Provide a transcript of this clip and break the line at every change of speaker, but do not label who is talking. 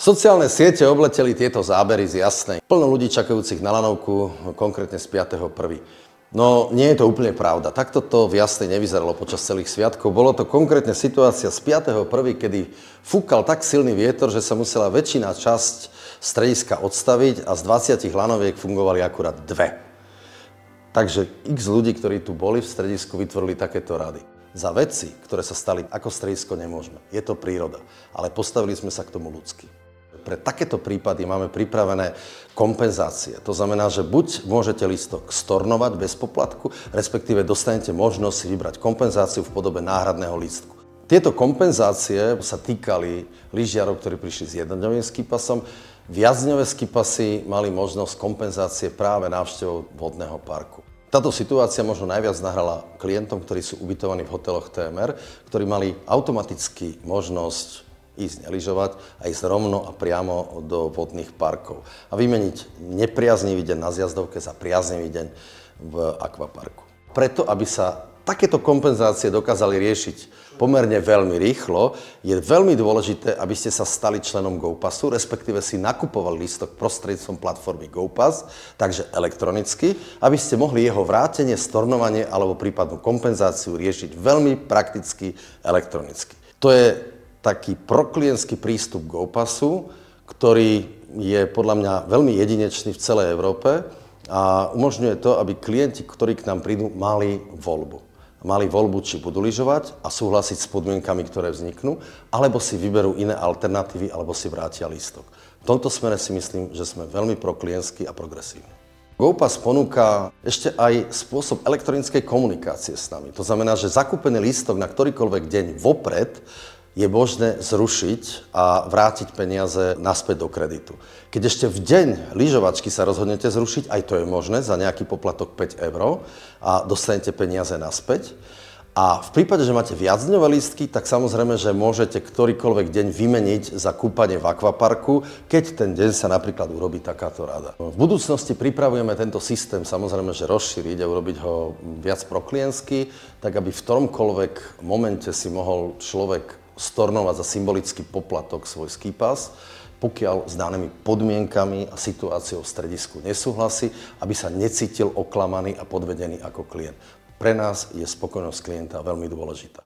Sociálne siete obleteli tieto zábery z Jasnej. Plno ľudí čakajúcich na lanovku, konkrétne z 5.1. No, nie je to úplne pravda. Takto to v Jasnej nevyzeralo počas celých sviatkov. Bolo to konkrétne situácia z 5.1., kedy fúkal tak silný vietor, že sa musela väčšina časť strediska odstaviť a z 20 lanoviek fungovali akurát 2. Takže x ľudí, ktorí tu boli v stredisku, vytvorili takéto rady. Za veci, ktoré sa stali ako stredisko, nemôžeme. Je to príroda. Ale postavili sme sa k tomu ľudsky. Pre takéto prípady máme pripravené kompenzácie. To znamená, že buď môžete lístok stornovať bez poplatku, respektíve dostanete možnosť si vybrať kompenzáciu v podobe náhradného lístku. Tieto kompenzácie sa týkali lyžiarov, ktorí prišli s jednodňovým skipasom. Viacdňové skipasy mali možnosť kompenzácie práve návštevou vodného parku. Táto situácia možno najviac nahrala klientom, ktorí sú ubytovaní v hoteloch TMR, ktorí mali automaticky možnosť ísť nelyžovať a ísť rovno a priamo do vodných parkov a vymeniť nepriaznivý deň na zjazdovke za priaznivý deň v akvaparku. Preto, aby sa takéto kompenzácie dokázali riešiť pomerne veľmi rýchlo, je veľmi dôležité, aby ste sa stali členom GoPassu, respektíve si nakupovali lístok prostredníctvom platformy GoPass, takže elektronicky, aby ste mohli jeho vrátenie, stornovanie alebo prípadnú kompenzáciu riešiť veľmi prakticky elektronicky. To je taký proklientský prístup GoPassu, ktorý je podľa mňa veľmi jedinečný v celej Európe a umožňuje to, aby klienti, ktorí k nám prídu, mali voľbu. Mali voľbu, či budú lyžovať a súhlasiť s podmienkami, ktoré vzniknú, alebo si vyberú iné alternatívy, alebo si vrátia lístok. V tomto smere si myslím, že sme veľmi proklientskí a progresívni. GoPass ponúka ešte aj spôsob elektronickej komunikácie s nami. To znamená, že zakúpený lístok na ktorýkoľvek deň vopred je možné zrušiť a vrátiť peniaze naspäť do kreditu. Keď ešte v deň lyžovačky sa rozhodnete zrušiť, aj to je možné za nejaký poplatok 5 € a dostanete peniaze naspäť. A v prípade, že máte viacdňové lístky, tak samozrejme, že môžete ktorýkoľvek deň vymeniť za kúpanie v akvaparku, keď ten deň sa napríklad urobí takáto rada. V budúcnosti pripravujeme tento systém samozrejme, že rozšíriť a urobiť ho viac proklientsky, tak aby v ktoromkoľvek momente si mohol človek stornovať za symbolický poplatok svoj skipas, pokiaľ s danými podmienkami a situáciou v stredisku nesúhlasí, aby sa necítil oklamaný a podvedený ako klient. Pre nás je spokojnosť klienta veľmi dôležitá.